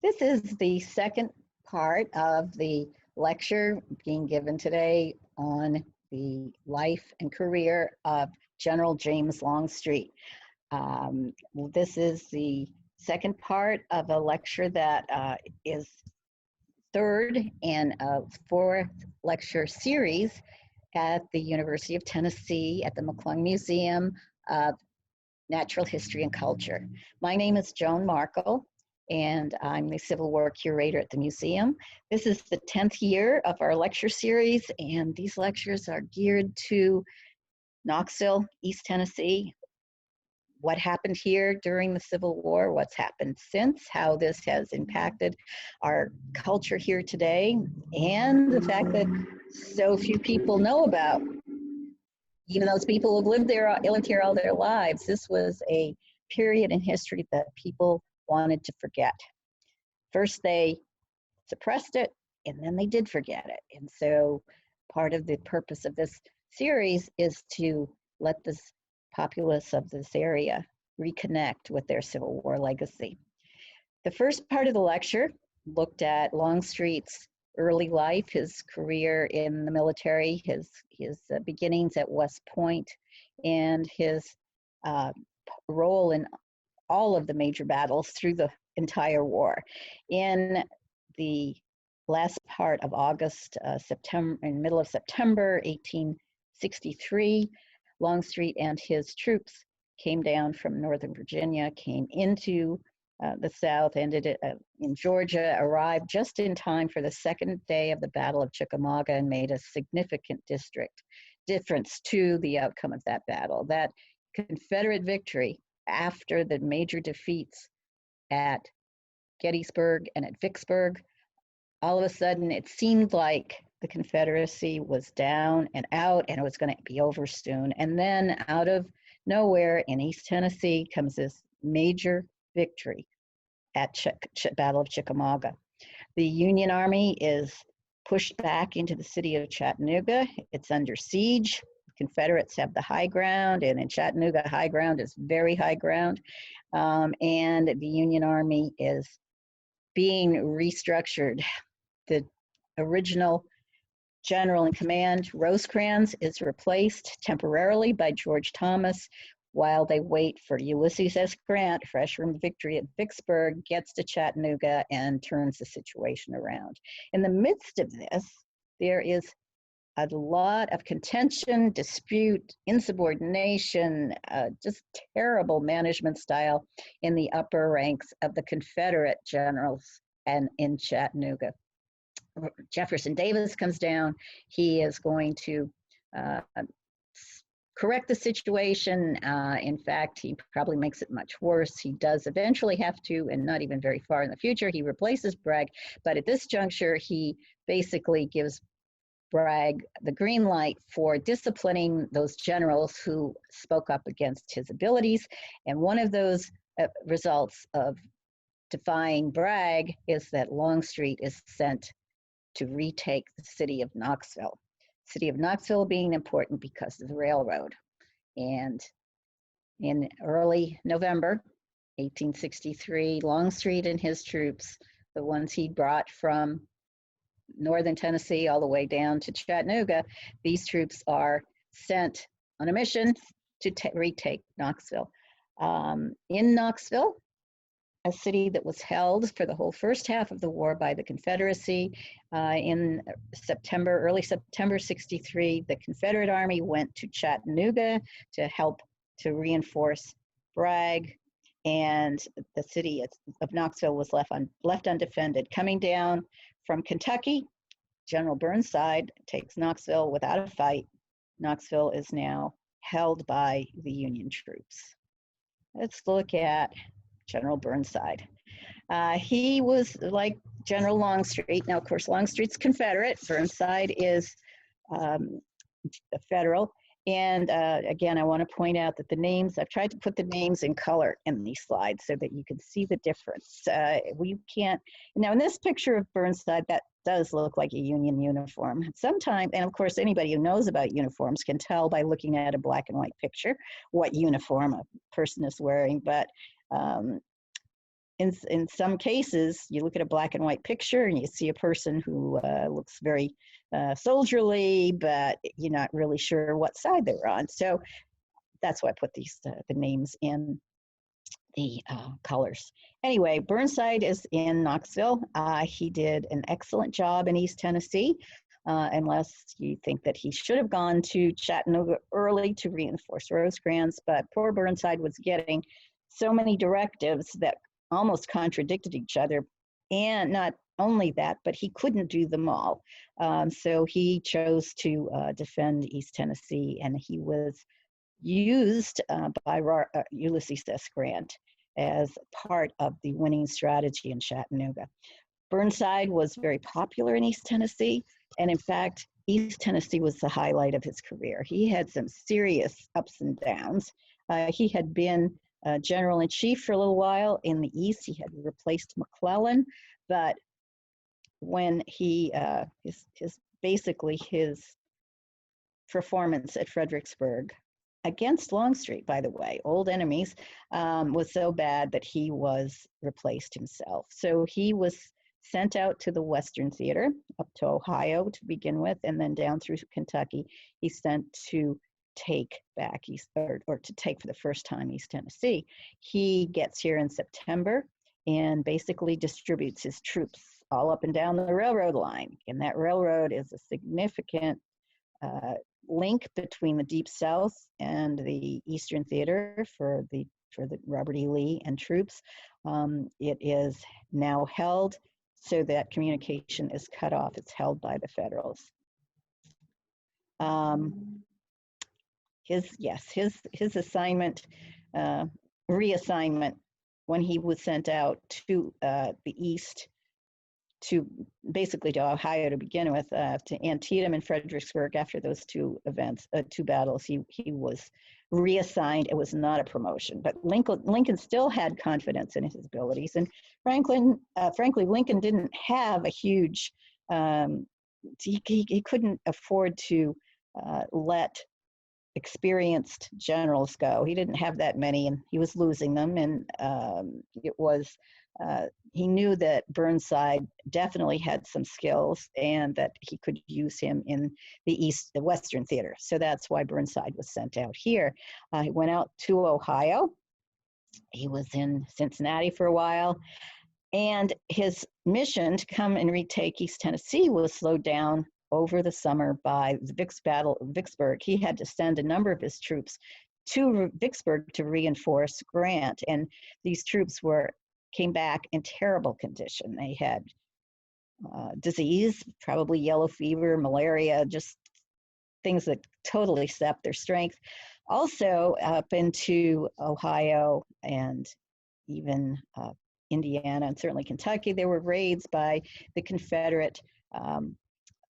This is the second part of the lecture being given today on the life and career of General James Longstreet. This is the second part of a lecture that is third in a fourth lecture series at the University of Tennessee at the McClung Museum of Natural History and Culture. My name is Joan Markel, and I'm the Civil War Curator at the museum. This is the 10th year of our lecture series, and these lectures are geared to Knoxville, East Tennessee, what happened here during the Civil War, what's happened since, how this has impacted our culture here today, and the fact that so few people know about. Even those people who've lived here all their lives, this was a period in history that people wanted to forget. First, they suppressed it, and then they did forget it. And so part of the purpose of this series is to let this populace of this area reconnect with their Civil War legacy. The first part of the lecture looked at Longstreet's early life, his career in the military, his beginnings at West Point, and his role in all of the major battles through the entire war. In the last part of August, in middle of September 1863, Longstreet and his troops came down from Northern Virginia, came into the South, ended in Georgia, arrived just in time for the second day of the Battle of Chickamauga, and made a significant difference to the outcome of that battle. That Confederate victory, after the major defeats at Gettysburg and at Vicksburg, all of a sudden it seemed like the Confederacy was down and out and it was going to be over soon. And then out of nowhere in East Tennessee comes this major victory at Battle of Chickamauga. The Union Army is pushed back into the city of Chattanooga. It's under siege. Confederates have the high ground, and in Chattanooga, high ground is very high ground. And the Union Army is being restructured. The original general in command, Rosecrans, is replaced temporarily by George Thomas while they wait for Ulysses S. Grant, fresh from victory at Vicksburg, gets to Chattanooga and turns the situation around. In the midst of this, there is a lot of contention, dispute, insubordination, just terrible management style in the upper ranks of the Confederate generals and in Chattanooga. Jefferson Davis comes down. He is going to correct the situation. In fact, he probably makes it much worse. He does eventually have to, and not even very far in the future, he replaces Bragg. But at this juncture, he basically gives Bragg the green light for disciplining those generals who spoke up against his abilities. And one of those results of defying Bragg is that Longstreet is sent to retake the city of Knoxville. City of Knoxville being important because of the railroad. And in early November 1863, Longstreet and his troops, the ones he brought from Northern Tennessee all the way down to Chattanooga, these troops are sent on a mission to retake Knoxville. In Knoxville, a city that was held for the whole first half of the war by the Confederacy, in early September 63, the Confederate Army went to Chattanooga to help to reinforce Bragg, and the city of Knoxville was left undefended. Coming down from Kentucky, General Burnside takes Knoxville without a fight. Knoxville is now held by the Union troops. Let's look at General Burnside. He was like General Longstreet. Now, of course, Longstreet's Confederate. Burnside is a Federal. And again, I want to point out that the names, I've tried to put the names in color in these slides so that you can see the difference. We can't, now in this picture of Burnside, that does look like a Union uniform. Sometimes, and of course, anybody who knows about uniforms can tell by looking at a black and white picture what uniform a person is wearing, but in some cases, you look at a black and white picture and you see a person who looks very soldierly, but you're not really sure what side they're on. So that's why I put these the names in the colors. Anyway, Burnside is in Knoxville. He did an excellent job in East Tennessee, unless you think that he should have gone to Chattanooga early to reinforce Rosecrans. But poor Burnside was getting so many directives that almost contradicted each other. And not only that, but he couldn't do them all. So he chose to defend East Tennessee, and he was used by Ulysses S. Grant as part of the winning strategy in Chattanooga. Burnside was very popular in East Tennessee, and in fact, East Tennessee was the highlight of his career. He had some serious ups and downs. He had been general-in-chief for a little while in the East. He had replaced McClellan, but when he, basically his performance at Fredericksburg, against Longstreet, by the way, old enemies, was so bad that he was replaced himself. So he was sent out to the Western Theater, up to Ohio to begin with, and then down through Kentucky. He's sent to take back or to take for the first time East Tennessee. He gets here in September and basically distributes his troops all up and down the railroad line. And that railroad is a significant link between the Deep South and the Eastern Theater for the Robert E. Lee and troops. It is now held, so that communication is cut off. It's held by the Federals. His assignment, reassignment, when he was sent out to the East, to basically to Ohio to begin with, to Antietam and Fredericksburg after those two battles, he was reassigned. It was not a promotion, but Lincoln still had confidence in his abilities. And frankly, Lincoln didn't have a huge, he couldn't afford to let experienced generals go. He didn't have that many, and he was losing them. And he knew that Burnside definitely had some skills and that he could use him in the Western Theater. So that's why Burnside was sent out here. He went out to Ohio. He was in Cincinnati for a while. And his mission to come and retake East Tennessee was slowed down over the summer by the Vicksburg. He had to send a number of his troops to Vicksburg to reinforce Grant. And these troops came back in terrible condition. They had disease, probably yellow fever, malaria, just things that totally sapped their strength. Also up into Ohio and even Indiana and certainly Kentucky, there were raids by the Confederate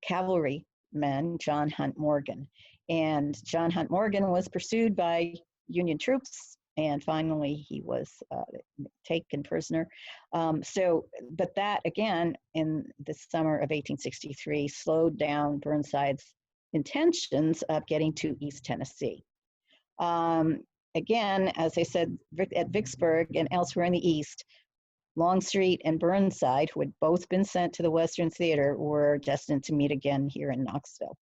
cavalryman, John Hunt Morgan. And John Hunt Morgan was pursued by Union troops, and finally he was taken prisoner. But that, again, in the summer of 1863, slowed down Burnside's intentions of getting to East Tennessee. Again, as I said, at Vicksburg and elsewhere in the East, Longstreet and Burnside, who had both been sent to the Western Theater, were destined to meet again here in Knoxville.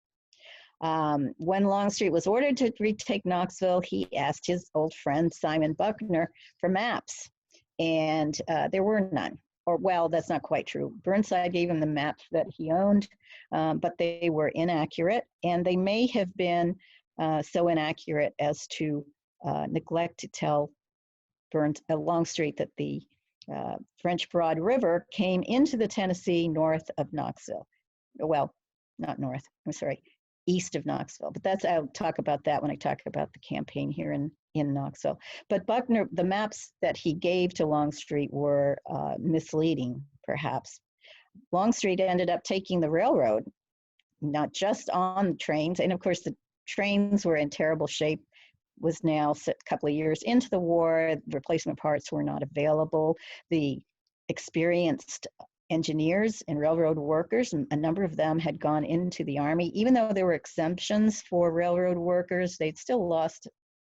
When Longstreet was ordered to retake Knoxville, he asked his old friend Simon Buckner for maps, and there were none. Or, well, that's not quite true. Burnside gave him the maps that he owned, but they were inaccurate, and they may have been so inaccurate as to neglect to tell Longstreet that the French Broad River came into the Tennessee north of Knoxville. Well, not north, I'm sorry, east of Knoxville. But I'll talk about that when I talk about the campaign here in Knoxville. But Buckner, the maps that he gave to Longstreet were misleading, perhaps. Longstreet ended up taking the railroad, not just on the trains. And of course, the trains were in terrible shape. Was now a couple of years into the war. Replacement parts were not available. The experienced engineers and railroad workers, a number of them had gone into the Army. Even though there were exemptions for railroad workers, they'd still lost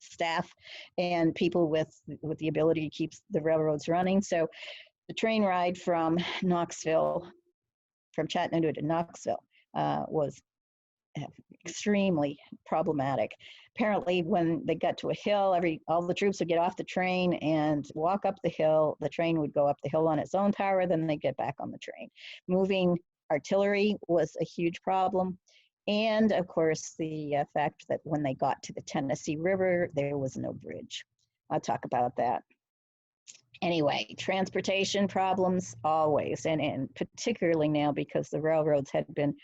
staff and people with the ability to keep the railroads running. So the train ride from Chattanooga to Knoxville was extremely problematic. Apparently, when they got to a hill, all the troops would get off the train and walk up the hill. The train would go up the hill on its own power, then they'd get back on the train. Moving artillery was a huge problem. And of course, the fact that when they got to the Tennessee River, there was no bridge. I'll talk about that. Anyway, transportation problems always, and particularly now because the railroads had been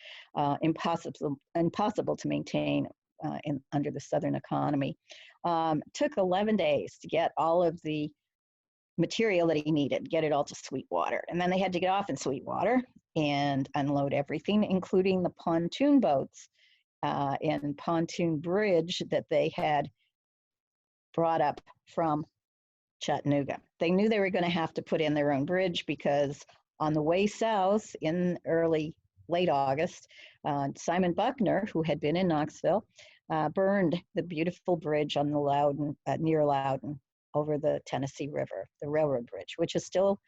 impossible to maintain under the Southern economy. Took 11 days to get all of the material that he needed, get it all to Sweetwater. And then they had to get off in Sweetwater and unload everything, including the pontoon boats and pontoon bridge that they had brought up from Chattanooga. They knew they were going to have to put in their own bridge because on the way south in late August, Simon Buckner, who had been in Knoxville, burned the beautiful bridge on the Loudon, near Loudon, over the Tennessee River, the railroad bridge, which is still,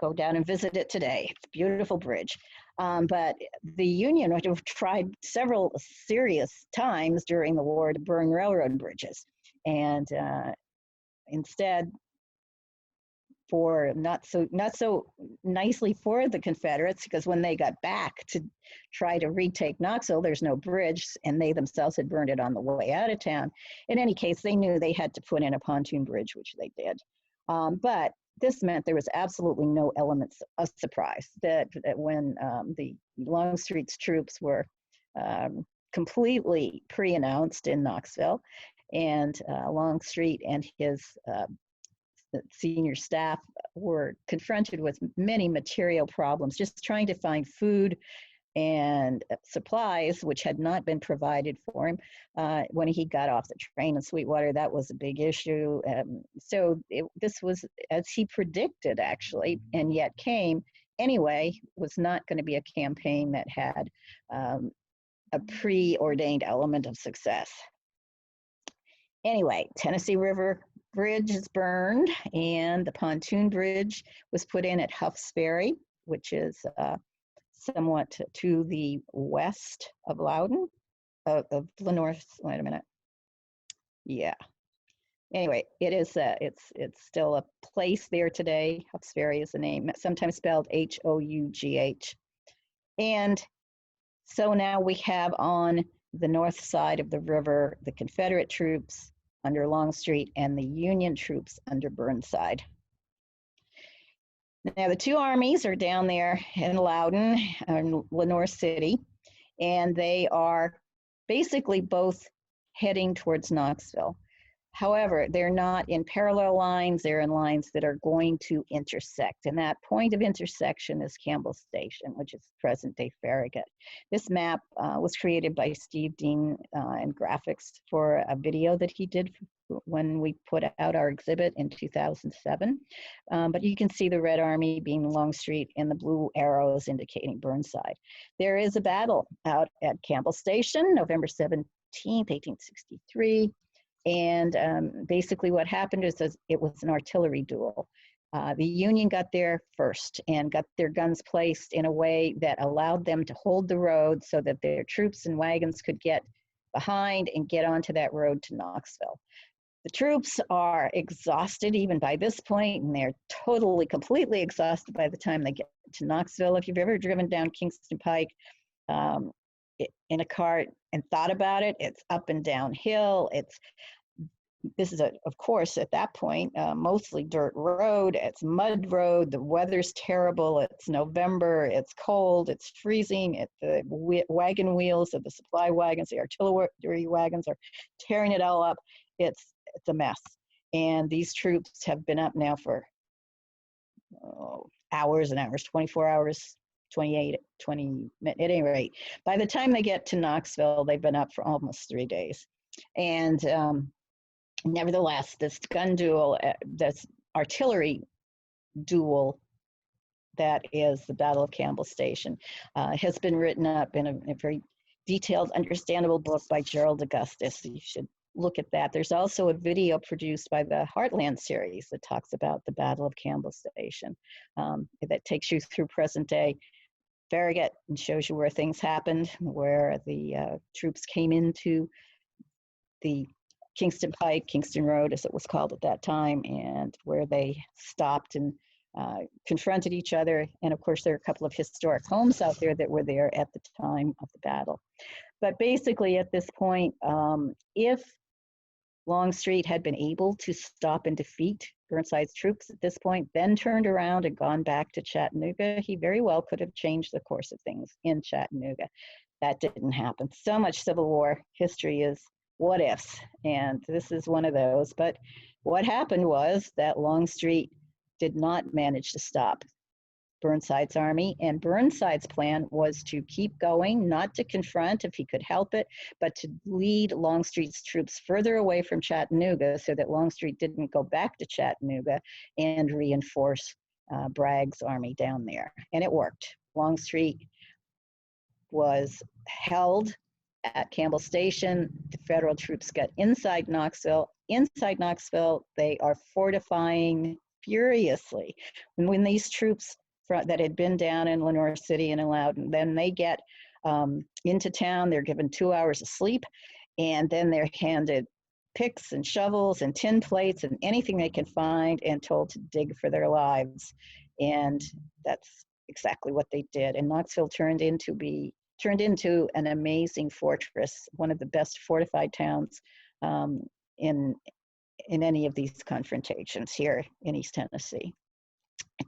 go down and visit it today. It's a beautiful bridge. But the Union would have tried several serious times during the war to burn railroad bridges. And instead, for not so nicely for the Confederates, because when they got back to try to retake Knoxville, there's no bridge, and they themselves had burned it on the way out of town. In any case, they knew they had to put in a pontoon bridge, which they did. But this meant there was absolutely no elements of surprise that when the Longstreet's troops were completely pre-announced in Knoxville, and Longstreet and his senior staff were confronted with many material problems, just trying to find food and supplies, which had not been provided for him when he got off the train in Sweetwater. That was a big issue. So this was, as he predicted, actually, and yet came anyway, was not going to be a campaign that had a preordained element of success. Anyway, Tennessee River Bridge is burned, and the pontoon bridge was put in at Huff's Ferry, which is somewhat to the west of Loudon, of the north. Wait a minute. Yeah. Anyway, it is. It's still a place there today. Huff's Ferry is the name, sometimes spelled Hough. And so now we have on the north side of the river the Confederate troops under Longstreet and the Union troops under Burnside. Now the two armies are down there in Loudon and Lenoir City, and they are basically both heading towards Knoxville. However, they're not in parallel lines, they're in lines that are going to intersect. And that point of intersection is Campbell Station, which is present-day Farragut. This map was created by Steve Dean in graphics for a video that he did when we put out our exhibit in 2007. But you can see the Red Army being Longstreet and the blue arrows indicating Burnside. There is a battle out at Campbell Station, November 17th, 1863. And basically what happened is it was an artillery duel. The Union got there first and got their guns placed in a way that allowed them to hold the road so that their troops and wagons could get behind and get onto that road to Knoxville. The troops are exhausted even by this point, and they're totally, completely exhausted by the time they get to Knoxville. If you've ever driven down Kingston Pike in a cart and thought about it, it's up and downhill. This is, of course, at that point, mostly dirt road. It's mud road. The weather's terrible. It's November. It's cold. It's freezing. The wagon wheels of the supply wagons, the artillery wagons are tearing it all up. It's a mess. And these troops have been up now for hours and hours, 24 hours, 28, 20, at any rate. By the time they get to Knoxville, they've been up for almost 3 days. And nevertheless, this gun duel, this artillery duel, that is the Battle of Campbell Station, has been written up in a very detailed, understandable book by Gerald Augustus. You should look at that. There's also a video produced by the Heartland series that talks about the Battle of Campbell Station, that takes you through present day Farragut and shows you where things happened, where the troops came into the Kingston Pike, Kingston Road, as it was called at that time, and where they stopped and confronted each other. And of course, there are a couple of historic homes out there that were there at the time of the battle. But basically, at this point, if Longstreet had been able to stop and defeat Burnside's troops at this point, then turned around and gone back to Chattanooga, he very well could have changed the course of things in Chattanooga. That didn't happen. So much Civil War history is what ifs, and this is one of those. But what happened was that Longstreet did not manage to stop Burnside's army, and Burnside's plan was to keep going, not to confront if he could help it, but to lead Longstreet's troops further away from Chattanooga so that Longstreet didn't go back to Chattanooga and reinforce Bragg's army down there. And it worked. Longstreet was held at Campbell Station. The Federal troops got inside Knoxville. Inside Knoxville, they are fortifying furiously. When these troops that had been down in Lenore City and in Loudon, then they get into town, they're given 2 hours of sleep, and then they're handed picks and shovels and tin plates and anything they can find and told to dig for their lives. And that's exactly what they did. And Knoxville turned into an amazing fortress, one of the best fortified towns in any of these confrontations here in East Tennessee.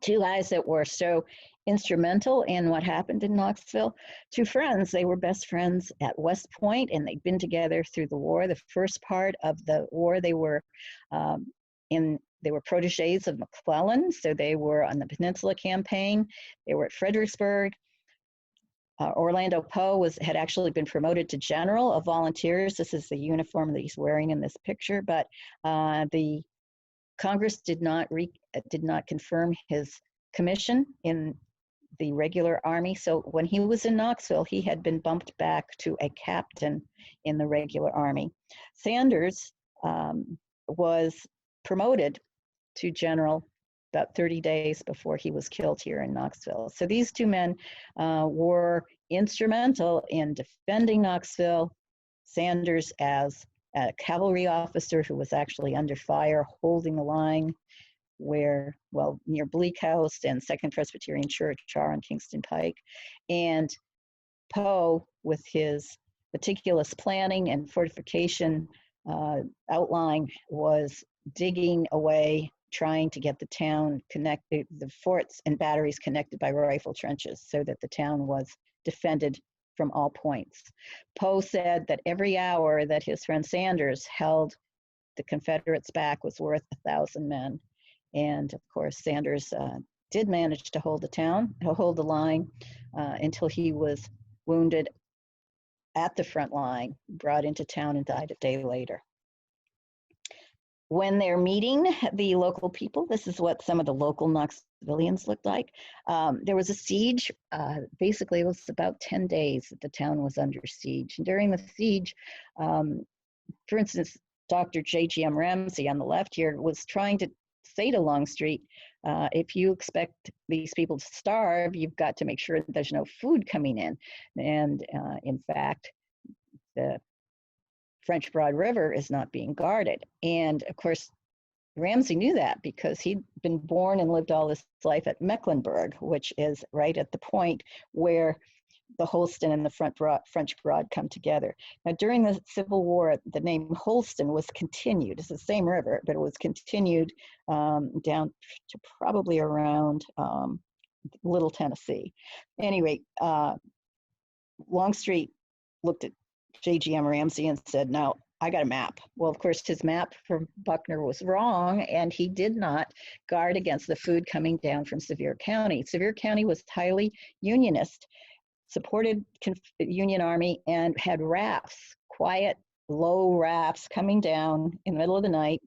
Two guys that were so instrumental in what happened in Knoxville, two friends. They were best friends at West Point, and they'd been together through the war. The first part of the war, they were proteges of McClellan, so they were on the Peninsula Campaign. They were at Fredericksburg. Orlando Poe had actually been promoted to general of volunteers. This is the uniform that he's wearing in this picture, but the Congress did not confirm his commission in the regular army. So when he was in Knoxville, he had been bumped back to a captain in the regular army. Sanders was promoted to general about 30 days before he was killed here in Knoxville. So these two men were instrumental in defending Knoxville. Sanders as a cavalry officer who was actually under fire, holding the line near Bleak House and Second Presbyterian Church are on Kingston Pike. And Poe, with his meticulous planning and fortification outline, was digging away, trying to get the town connected, the forts and batteries connected by rifle trenches so that the town was defended from all points. Poe said that every hour that his friend Sanders held the Confederates back was worth 1,000 men. And of course, Sanders did manage to hold the line until he was wounded at the front line, brought into town, and died a day later. When they're meeting the local people, this is what some of the local Knoxvillians looked like. There was a siege. Basically, it was about 10 days that the town was under siege. And during the siege, for instance, Dr. J.G.M. Ramsey on the left here was trying to say to Longstreet, if you expect these people to starve, you've got to make sure that there's no food coming in. And in fact, the French Broad River is not being guarded. And of course, Ramsey knew that because he'd been born and lived all his life at Mecklenburg, which is right at the point where the Holston and the French Broad come together. Now, during the Civil War, the name Holston was continued. It's the same river, but it was continued down to probably around Little Tennessee. Anyway, Longstreet looked at J.G.M. Ramsey and said, "No, I got a map." Well, of course, his map from Buckner was wrong, and he did not guard against the food coming down from Sevier County. Sevier County was highly Unionist, supported Union Army, and had rafts, quiet, low rafts coming down in the middle of the night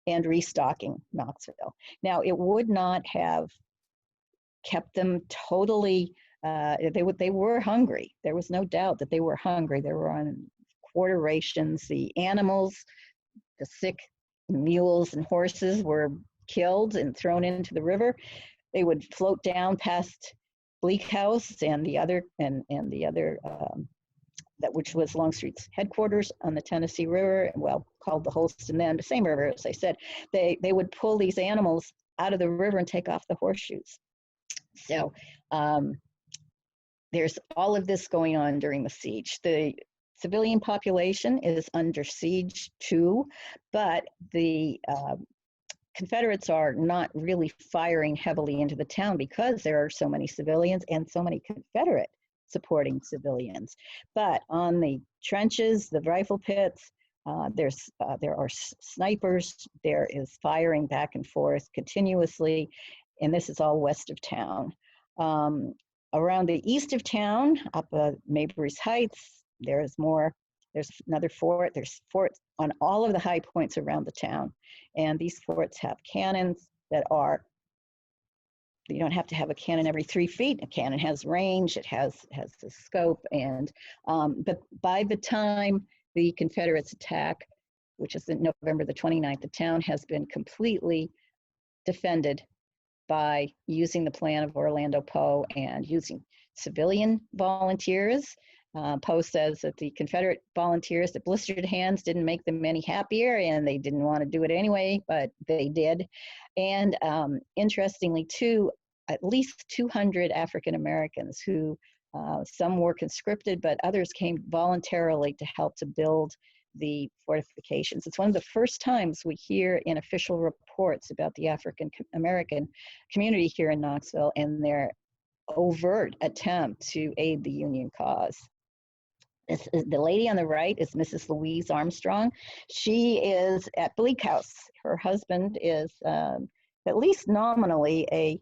and restocking Knoxville. Now, it would not have kept them totally, they were hungry. There was no doubt that they were hungry. They were on quarter rations. The animals, the sick mules and horses were killed and thrown into the river. They would float down past Bleak House and the other that which was Longstreet's headquarters on the Tennessee River, well, called the Holston then, the same river, as I said. They would pull these animals out of the river and take off the horseshoes. So there's all of this going on during the siege. The civilian population is under siege too, but the Confederates are not really firing heavily into the town because there are so many civilians and so many Confederate supporting civilians. But on the trenches, the rifle pits, there are snipers, there is firing back and forth continuously, and this is all west of town. Around the east of town, up Mabry's Heights, there's another fort. There's forts on all of the high points around the town. And these forts have cannons that are, you don't have to have a cannon every 3 feet. A cannon has range, it has the scope. And, but by the time the Confederates attack, which is November the 29th, the town has been completely defended by using the plan of Orlando Poe and using civilian volunteers. Poe says that the Confederate volunteers, the blistered hands didn't make them any happier, and they didn't want to do it anyway, but they did. And interestingly, too, at least 200 African Americans who, some were conscripted, but others came voluntarily to help to build the fortifications. It's one of the first times we hear in official reports about the African American community here in Knoxville and their overt attempt to aid the Union cause. The lady on the right is Mrs. Louise Armstrong. She is at Bleak House. Her husband is at least nominally a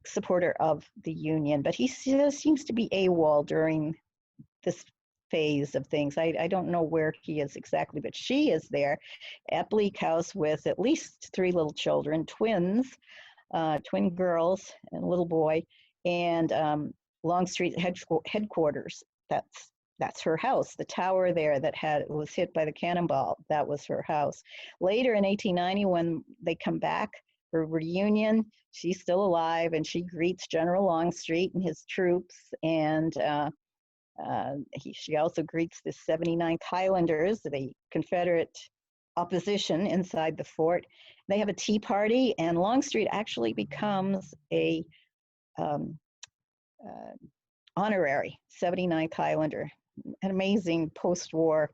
supporter of the Union, but he seems to be AWOL during this phase of things. I don't know where he is exactly, but she is there at Bleak House with at least 3 little children, twins, twin girls and a little boy, and Longstreet headquarters. That's her house. The tower there that was hit by the cannonball, that was her house. Later in 1890, when they come back for reunion, she's still alive and she greets General Longstreet and his troops, and she also greets the 79th Highlanders, the Confederate opposition inside the fort. They have a tea party, and Longstreet actually becomes a honorary 79th Highlander. An amazing post-war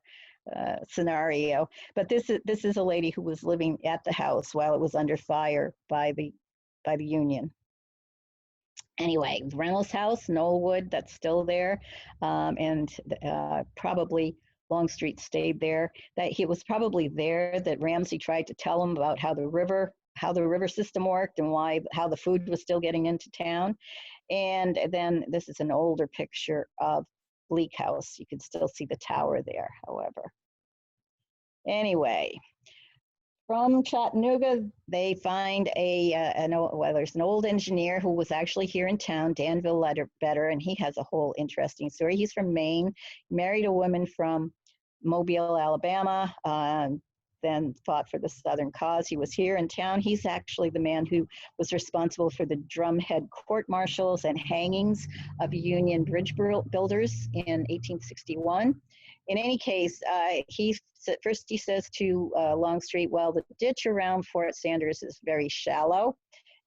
scenario. But this is a lady who was living at the house while it was under fire by the Union. Anyway, Reynolds House, Knollwood, that's still there, and probably Longstreet stayed there. That he was probably there that Ramsey tried to tell him about how the river system worked and how the food was still getting into town. And then this is an older picture of Bleak House. You can still see the tower there, however. Anyway, from Chattanooga, they find there's an old engineer who was actually here in town, Danville Ledbetter, and he has a whole interesting story. He's from Maine, married a woman from Mobile, Alabama, then fought for the Southern cause. He was here in town. He's actually the man who was responsible for the drumhead court-martials and hangings of Union bridge builders in 1861. In any case, he says to Longstreet, well, the ditch around Fort Sanders is very shallow.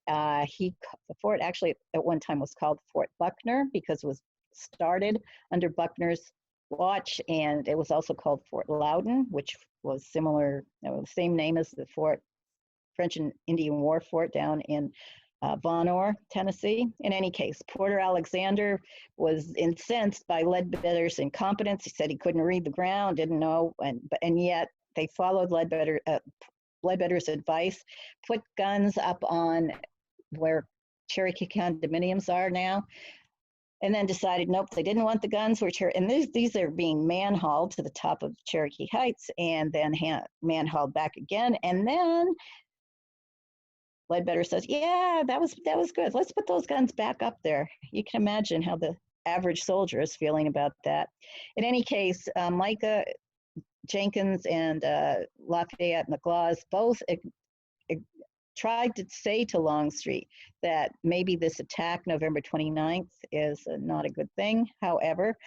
The fort actually at one time was called Fort Buckner because it was started under Buckner's watch, and it was also called Fort Loudon, which was similar, the same name as the French and Indian War fort down in Von Orr, Tennessee. In any case, Porter Alexander was incensed by Ledbetter's incompetence. He said he couldn't read the ground, didn't know, and yet they followed Ledbetter's advice, put guns up on where Cherokee condominiums are now, and then decided, nope, they didn't want the guns, and these are being man-hauled to the top of Cherokee Heights and then man-hauled back again. And then Ledbetter says, yeah, that was good. Let's put those guns back up there. You can imagine how the average soldier is feeling about that. In any case, Micah Jenkins and Lafayette McLaws both tried to say to Longstreet that maybe this attack November 29th is not a good thing. However,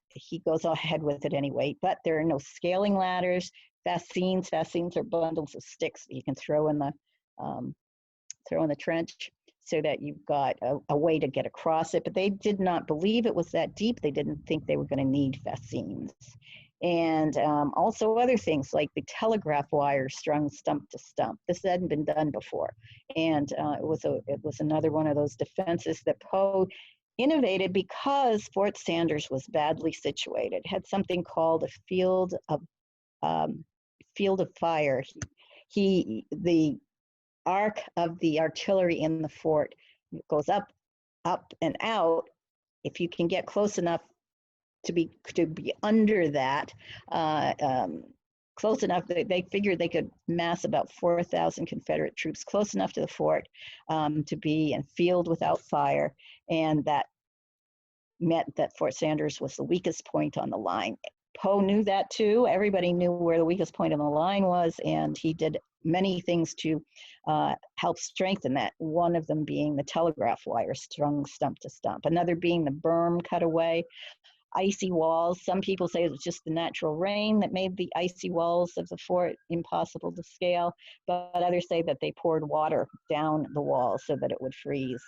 he goes ahead with it anyway, but there are no scaling ladders. Fascines are bundles of sticks that you can throw in the trench so that you've got a way to get across it. But they did not believe it was that deep. They didn't think they were going to need fascines. And also other things like the telegraph wire strung stump to stump. This hadn't been done before. And it was another one of those defenses that Poe innovated because Fort Sanders was badly situated. It had something called a field of fire. The arc of the artillery in the fort goes up, and out. If you can get close enough to be under that, close enough that they figured they could mass about 4,000 Confederate troops close enough to the fort to be in field without fire, and that meant that Fort Sanders was the weakest point on the line. Poe knew that too. Everybody knew where the weakest point on the line was, and he did many things to help strengthen that, one of them being the telegraph wire strung stump to stump, another being the berm cut away. Icy walls. Some people say it was just the natural rain that made the icy walls of the fort impossible to scale, but others say that they poured water down the wall so that it would freeze.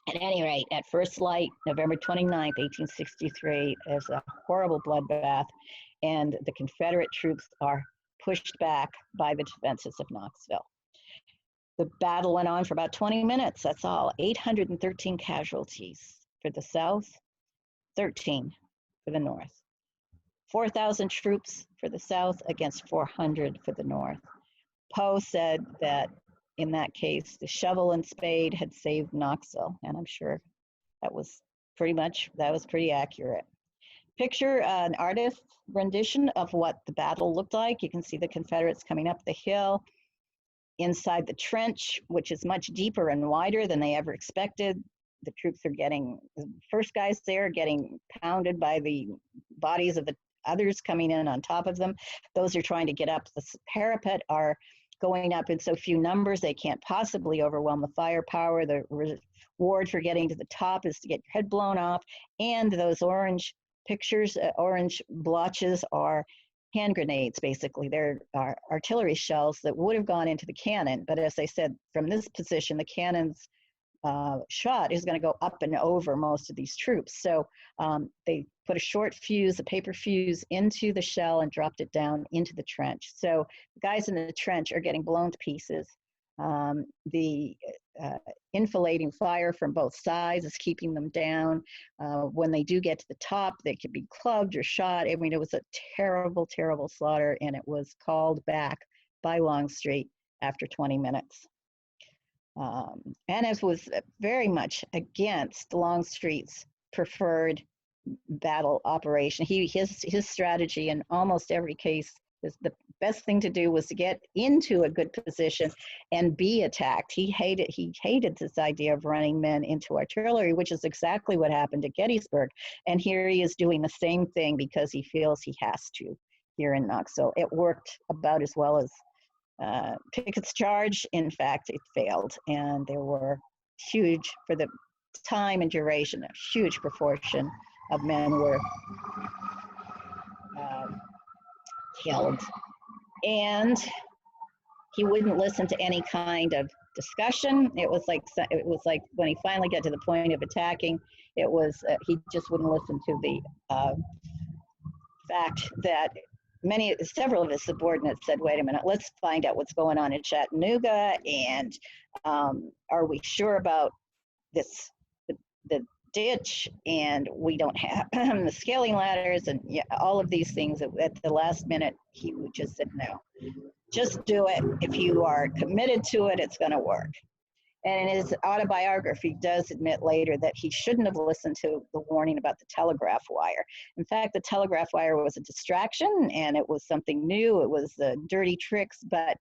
At any rate, at first light, November 29th, 1863, there's a horrible bloodbath, and the Confederate troops are pushed back by the defenses of Knoxville. The battle went on for about 20 minutes, that's all. 813 casualties for the South, 13 for the North. 4,000 troops for the South against 400 for the North. Poe said that in that case, the shovel and spade had saved Knoxville, and I'm sure that was pretty accurate. Picture an artist's rendition of what the battle looked like. You can see the Confederates coming up the hill inside the trench, which is much deeper and wider than they ever expected. The troops are the first guys there getting pounded by the bodies of the others coming in on top of them. Those are trying to get up the parapet are going up in so few numbers they can't possibly overwhelm the firepower. The reward for getting to the top is to get your head blown off, and those orange blotches are hand grenades, basically. They're artillery shells that would have gone into the cannon, but as I said, from this position, the cannon's shot is going to go up and over most of these troops. So they put a paper fuse into the shell and dropped it down into the trench. So the guys in the trench are getting blown to pieces. The enfilading fire from both sides is keeping them down. When they do get to the top, they could be clubbed or shot. I mean, it was a terrible, terrible slaughter, and it was called back by Longstreet after 20 minutes. And it was very much against Longstreet's preferred battle operation. His strategy in almost every case was the best thing to do was to get into a good position and be attacked. He hated this idea of running men into artillery, which is exactly what happened at Gettysburg. And here he is doing the same thing because he feels he has to here in Knoxville. It worked about as well as Pickett's charge. In fact, it failed, and there were huge, for the time and duration, a huge proportion of men were killed. And he wouldn't listen to any kind of discussion. It was like when he finally got to the point of attacking, it was he just wouldn't listen to the fact that several of his subordinates said, wait a minute, let's find out what's going on in Chattanooga, and are we sure about this, the ditch, and we don't have the scaling ladders, and all of these things. At the last minute, he just said, no, just do it. If you are committed to it, it's going to work. And in his autobiography, he does admit later that he shouldn't have listened to the warning about the telegraph wire. In fact, the telegraph wire was a distraction, and it was something new. It was dirty tricks, but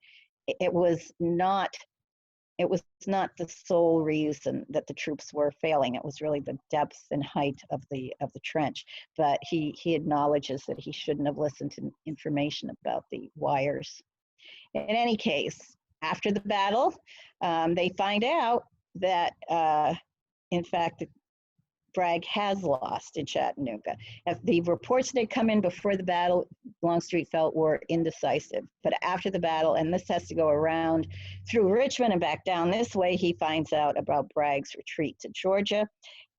it was not it was not the sole reason that the troops were failing. It was really the depth and height of the trench. But he acknowledges that he shouldn't have listened to information about the wires. In any case, after the battle, they find out that, in fact, Bragg has lost in Chattanooga. If the reports that had come in before the battle, Longstreet felt were indecisive. But after the battle, and this has to go around through Richmond and back down this way, he finds out about Bragg's retreat to Georgia.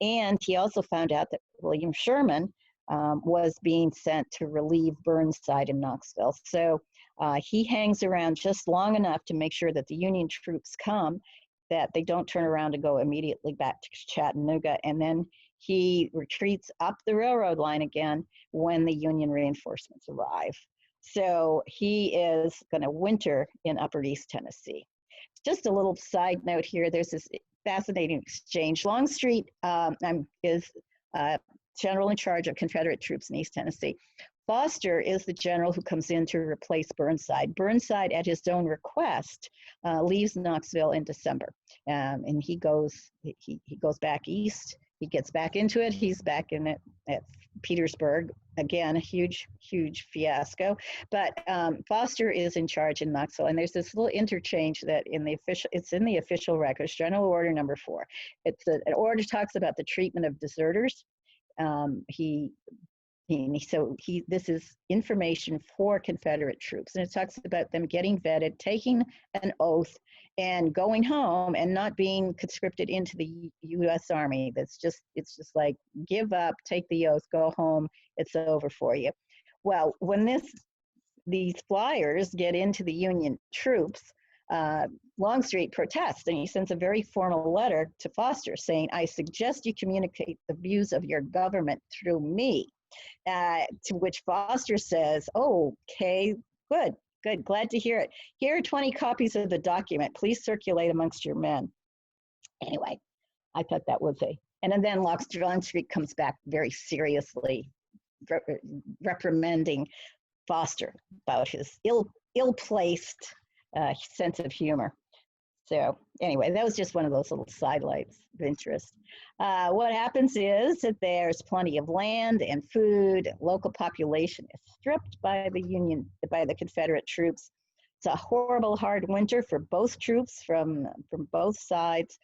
And he also found out that William Sherman was being sent to relieve Burnside in Knoxville. So he hangs around just long enough to make sure that the Union troops come, that they don't turn around and go immediately back to Chattanooga. And then he retreats up the railroad line again when the Union reinforcements arrive. So he is going to winter in Upper East Tennessee. Just a little side note here, there's this fascinating exchange. Longstreet is general in charge of Confederate troops in East Tennessee. Foster is the general who comes in to replace Burnside. Burnside, at his own request, leaves Knoxville in December, and he goes back east. He gets back into it. He's back in it at Petersburg again. A huge fiasco. But Foster is in charge in Knoxville, and there's this little interchange that it's in the official records. General Order Number 4. It's an order talks about the treatment of deserters. This is information for Confederate troops, and it talks about them getting vetted, taking an oath, and going home and not being conscripted into the U.S. Army. It's just like, give up, take the oath, go home, it's over for you. Well, when these flyers get into the Union troops, Longstreet protests, and he sends a very formal letter to Foster saying, "I suggest you communicate the views of your government through me." To which Foster says, "Oh, okay, good, glad to hear it. Here are 20 copies of the document. Please circulate amongst your men." Anyway, I thought that was and then Longstreet comes back very seriously reprimanding Foster about his ill-placed sense of humor. So anyway, that was just one of those little sidelights of interest. What happens is that there's plenty of land and food. Local population is stripped by the Confederate troops. It's a horrible, hard winter for both troops from both sides.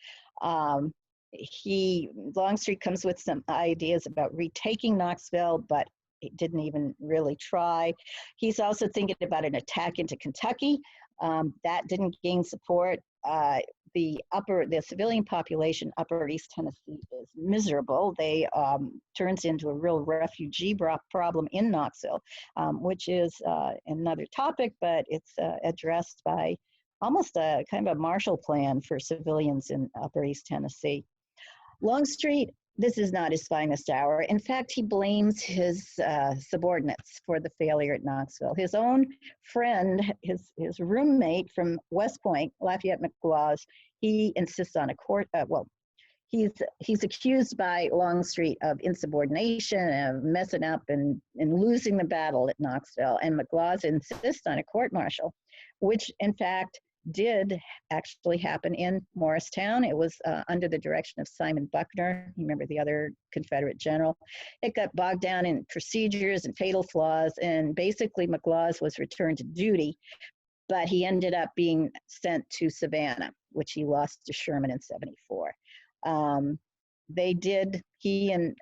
Longstreet comes with some ideas about retaking Knoxville, but he didn't even really try. He's also thinking about an attack into Kentucky. That didn't gain support. The civilian population, Upper East Tennessee, is miserable. They turns into a real refugee problem in Knoxville, which is another topic, but it's addressed by almost a kind of a Marshall Plan for civilians in Upper East Tennessee. Longstreet, this is not his finest hour. In fact, he blames his subordinates for the failure at Knoxville. His own friend, his roommate from West Point, Lafayette McLaws, he insists on a court, he's accused by Longstreet of insubordination, of messing up and losing the battle at Knoxville. And McLaws insists on a court-martial, which in fact did actually happen in Morristown. It was under the direction of Simon Buckner. You remember the other Confederate general. It got bogged down in procedures and fatal flaws, and basically McLaws was returned to duty, but he ended up being sent to Savannah, which he lost to Sherman in '74. He and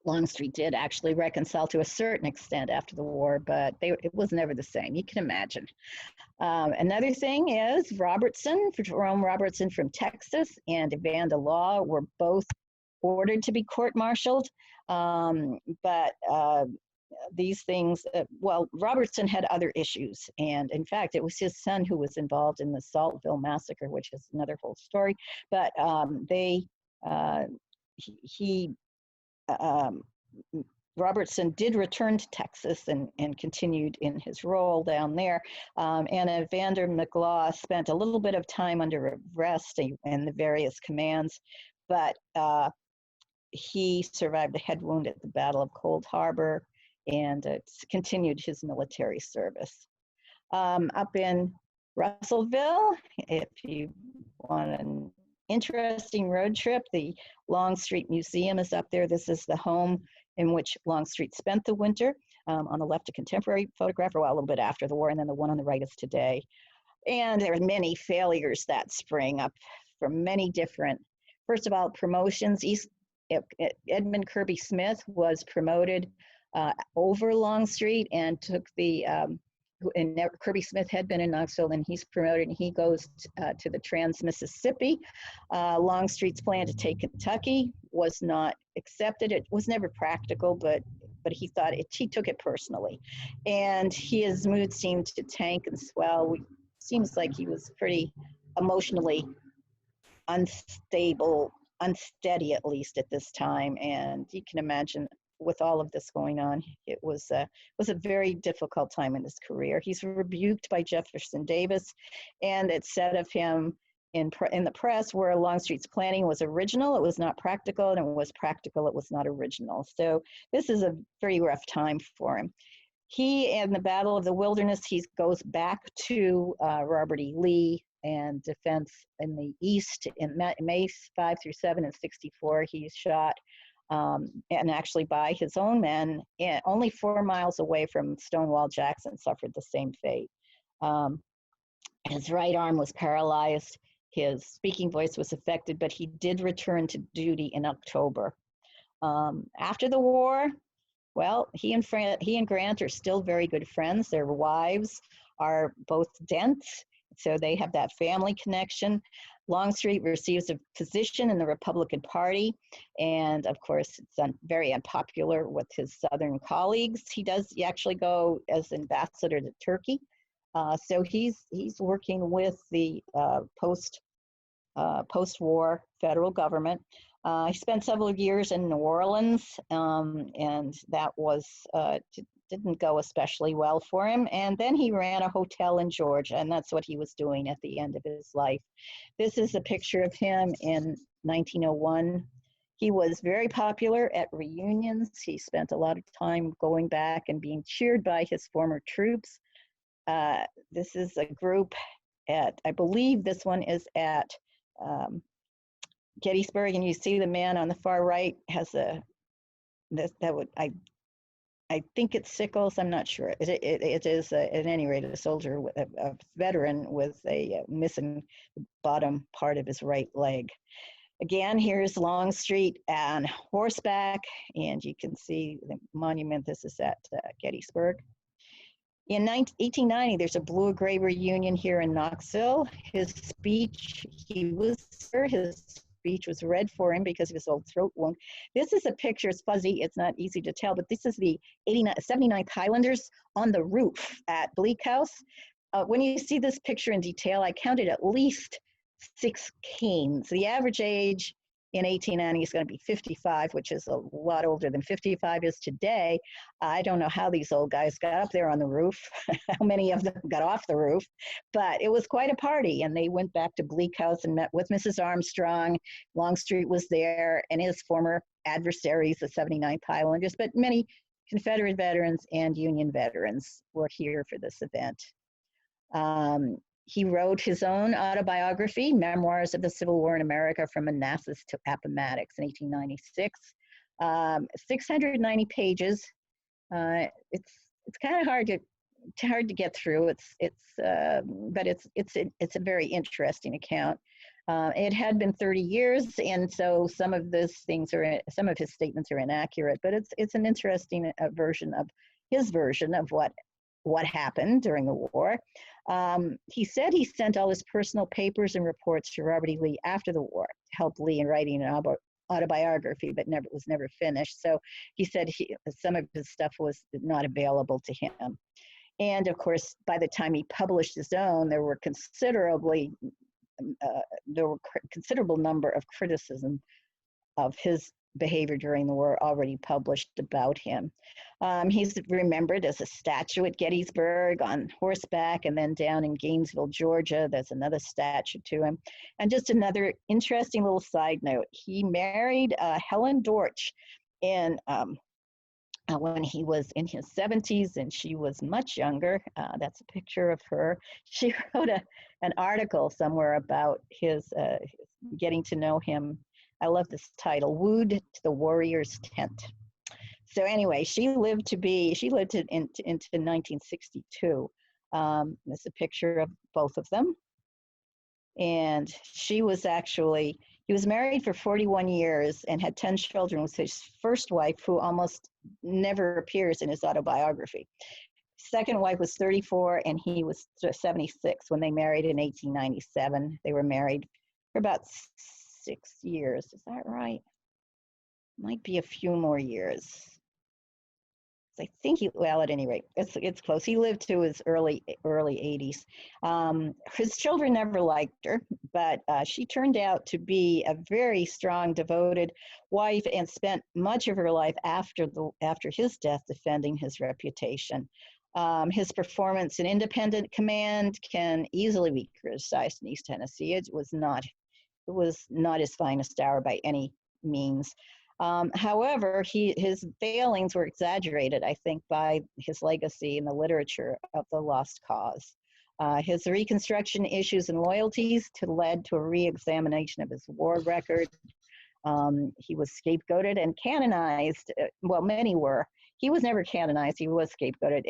Longstreet did actually reconcile to a certain extent after the war, but it was never the same. You can imagine. Another thing is Jerome Robertson from Texas and Evander Law were both ordered to be court-martialed, but these things, Robertson had other issues, and in fact, it was his son who was involved in the Saltville massacre, which is another whole story, but Robertson did return to Texas and continued in his role down there. And Evander McLaw spent a little bit of time under arrest and the various commands, but he survived a head wound at the Battle of Cold Harbor and continued his military service. Up in Russellville, if you want an interesting road trip, the Longstreet Museum is up there. This is the home in which Longstreet spent the winter. On the left, a contemporary photograph, well, a little bit after the war, and then the one on the right is today. And there were many failures that spring up from many different, first of all, promotions. Edmund Kirby Smith was promoted over Longstreet and took the, and Kirby Smith had been in Knoxville, and he's promoted, and he goes to the Trans-Mississippi. Longstreet's plan to take Kentucky was not accepted. It was never practical, but he thought he took it personally. And his mood seemed to tank and swell. Seems like he was pretty emotionally unstable, unsteady, at least at this time. And you can imagine, with all of this going on, it was a very difficult time in his career. He's rebuked by Jefferson Davis, and it said of him in the press, where Longstreet's planning was original, it was not practical, and it was practical, it was not original. So this is a very rough time for him. He, in the Battle of the Wilderness, he goes back to Robert E. Lee and defense in the East in May 5 through 7 and 64. He's shot and actually by his own men, only 4 miles away from Stonewall Jackson, suffered the same fate. His right arm was paralyzed. His speaking voice was affected, but he did return to duty in October. After the war, well, he and Grant are still very good friends. Their wives are both Dents, so they have that family connection. Longstreet receives a position in the Republican Party, and of course, it's very unpopular with his Southern colleagues. He actually go as ambassador to Turkey. So he's working with the post-war federal government. He spent several years in New Orleans, and that didn't go especially well for him. And then he ran a hotel in Georgia, and that's what he was doing at the end of his life. This is a picture of him in 1901. He was very popular at reunions. He spent a lot of time going back and being cheered by his former troops. This is a group at, I believe this one is at Gettysburg, and you see the man on the far right has I think it's sickles. I'm not sure. It is at any rate a soldier, a veteran with a missing bottom part of his right leg. Again, here's Longstreet on horseback, and you can see the monument. This is at Gettysburg. In 1890, there's a blue or gray reunion here in Knoxville. His speech was read for him because of his old throat wound. This is a picture, it's fuzzy, it's not easy to tell, but this is the 79th Highlanders on the roof at Bleak House. When you see this picture in detail, I counted at least 6 canes. The average age in 1890 is going to be 55, which is a lot older than 55 is today. I don't know how these old guys got up there on the roof, how many of them got off the roof, but it was quite a party. And they went back to Bleak House and met with Mrs. Armstrong. Longstreet was there, and his former adversaries, the 79th Highlanders, but many Confederate veterans and Union veterans were here for this event. He wrote his own autobiography, Memoirs of the Civil War in America from Manassas to Appomattox in 1896. 690 pages. It's kind of hard to get through. But it's a very interesting account. It had been 30 years, and so some of his statements are inaccurate. But it's an interesting version of his version of what happened during the war. He said he sent all his personal papers and reports to Robert E. Lee after the war to help Lee in writing an autobiography, but was never finished. So he said some of his stuff was not available to him. And of course, by the time he published his own, there were considerable number of criticism of his behavior during the war already published about him. He's remembered as a statue at Gettysburg on horseback, and then down in Gainesville, Georgia, there's another statue to him. And just another interesting little side note, he married Helen Dortch in when he was in his 70s and she was much younger. That's a picture of her. She wrote an article somewhere about his getting to know him. I love this title, Wooed to the Warrior's Tent. So anyway, she lived into 1962. There's a picture of both of them. And he was married for 41 years and had 10 children with his first wife, who almost never appears in his autobiography. Second wife was 34 and he was 76 when they married in 1897. They were married for about 6 years. Is that right? Might be a few more years. I think well, at any rate, it's close. He lived to his early 80s. His children never liked her, but she turned out to be a very strong, devoted wife and spent much of her life after his death defending his reputation. His performance in independent command can easily be criticized in East Tennessee. It was not his finest hour by any means. However, his failings were exaggerated, I think, by his legacy in the literature of the Lost Cause. His Reconstruction issues and loyalties led to a re-examination of his war record. He was scapegoated and canonized. Well, many were. He was never canonized. He was scapegoated,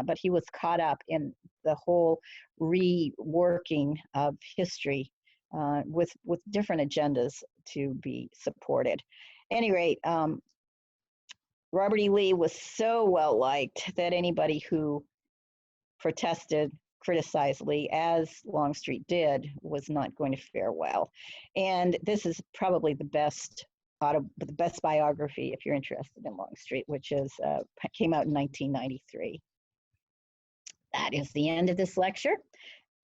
but he was caught up in the whole reworking of history with different agendas to be supported. At any rate, Robert E. Lee was so well liked that anybody who protested, criticized Lee, as Longstreet did, was not going to fare well. And this is probably the best biography, if you're interested in Longstreet, which came out in 1993. That is the end of this lecture.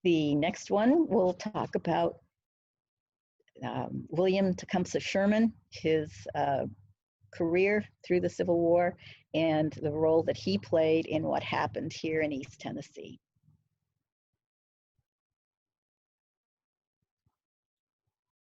The next one, we'll talk about William Tecumseh Sherman, his career through the Civil War, and the role that he played in what happened here in East Tennessee.